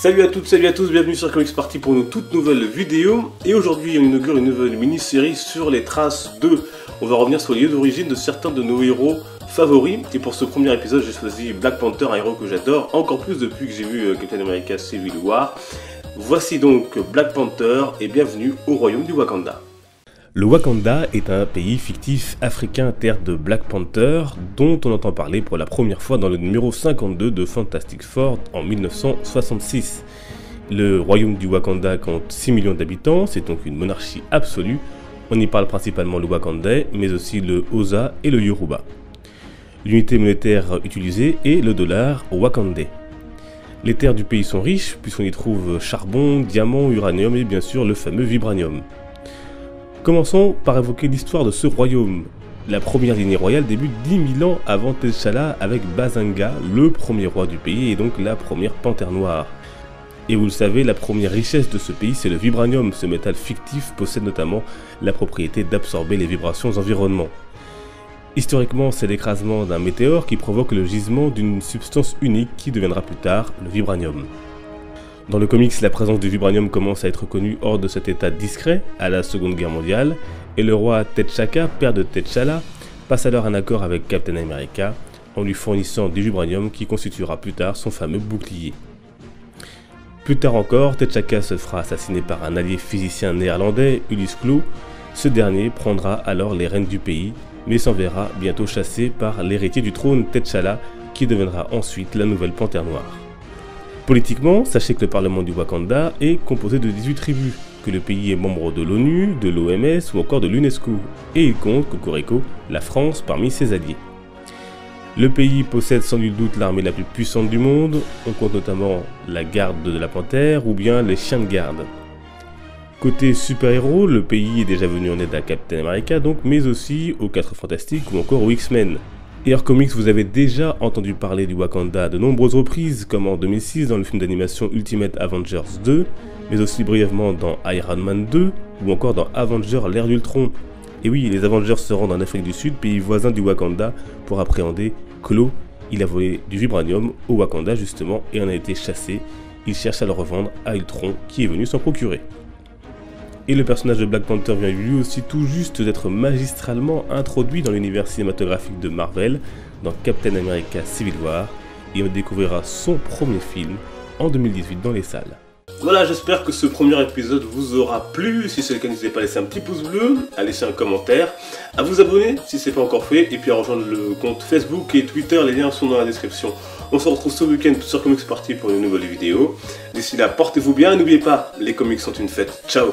Salut à toutes, salut à tous, bienvenue sur Comics Party pour une toute nouvelle vidéo. Et aujourd'hui on inaugure une nouvelle mini-série sur les traces de... On va revenir sur les lieux d'origine de certains de nos héros favoris. Et pour ce premier épisode j'ai choisi Black Panther, un héros que j'adore, encore plus depuis que j'ai vu Captain America Civil War. Voici donc Black Panther et bienvenue au royaume du Wakanda. Le Wakanda est un pays fictif africain terre de Black Panther dont on entend parler pour la première fois dans le numéro 52 de Fantastic Four en 1966. Le royaume du Wakanda compte 6 millions d'habitants, c'est donc une monarchie absolue. On y parle principalement le wakandais, mais aussi le Xhosa et le Yoruba. L'unité monétaire utilisée est le dollar wakandais. Les terres du pays sont riches puisqu'on y trouve charbon, diamant, uranium et bien sûr le fameux vibranium. Commençons par évoquer l'histoire de ce royaume. La première lignée royale débute 10 000 ans avant T'Challa avec Bazanga, le premier roi du pays et donc la première panthère noire. Et vous le savez, la première richesse de ce pays c'est le vibranium. Ce métal fictif possède notamment la propriété d'absorber les vibrations environnement. Historiquement, c'est l'écrasement d'un météore qui provoque le gisement d'une substance unique qui deviendra plus tard le vibranium. Dans le comics, la présence du vibranium commence à être connue hors de cet état discret à la Seconde Guerre mondiale, et le roi T'Chaka, père de T'Challa, passe alors un accord avec Captain America en lui fournissant du vibranium qui constituera plus tard son fameux bouclier. Plus tard encore, T'Chaka se fera assassiner par un allié physicien néerlandais, Ulysse Clou. Ce dernier prendra alors les rênes du pays, mais s'en verra bientôt chassé par l'héritier du trône T'Challa, qui deviendra ensuite la nouvelle panthère noire. Politiquement, sachez que le Parlement du Wakanda est composé de 18 tribus, que le pays est membre de l'ONU, de l'OMS ou encore de l'UNESCO, et il compte, cocorico, la France parmi ses alliés. Le pays possède sans nul doute l'armée la plus puissante du monde, on compte notamment la garde de la panthère ou bien les chiens de garde. Côté super-héros, le pays est déjà venu en aide à Captain America donc, mais aussi aux 4 Fantastiques ou encore aux X-Men. Et hors comics, vous avez déjà entendu parler du Wakanda à de nombreuses reprises, comme en 2006 dans le film d'animation Ultimate Avengers 2, mais aussi brièvement dans Iron Man 2, ou encore dans Avengers l'ère d'Ultron. Et oui, les Avengers se rendent en Afrique du Sud, pays voisin du Wakanda, pour appréhender Klo. Il a volé du vibranium au Wakanda justement, et en a été chassé. Il cherche à le revendre à Ultron, qui est venu s'en procurer. Et le personnage de Black Panther vient lui aussi tout juste d'être magistralement introduit dans l'univers cinématographique de Marvel, dans Captain America Civil War, et on découvrira son premier film en 2018 dans les salles. Voilà, j'espère que ce premier épisode vous aura plu. Si c'est le cas, n'hésitez pas à laisser un petit pouce bleu, à laisser un commentaire, à vous abonner si ce n'est pas encore fait, et puis à rejoindre le compte Facebook et Twitter, les liens sont dans la description. On se retrouve ce week-end sur Comics Party pour une nouvelle vidéo. D'ici là, portez-vous bien et n'oubliez pas, les comics sont une fête. Ciao!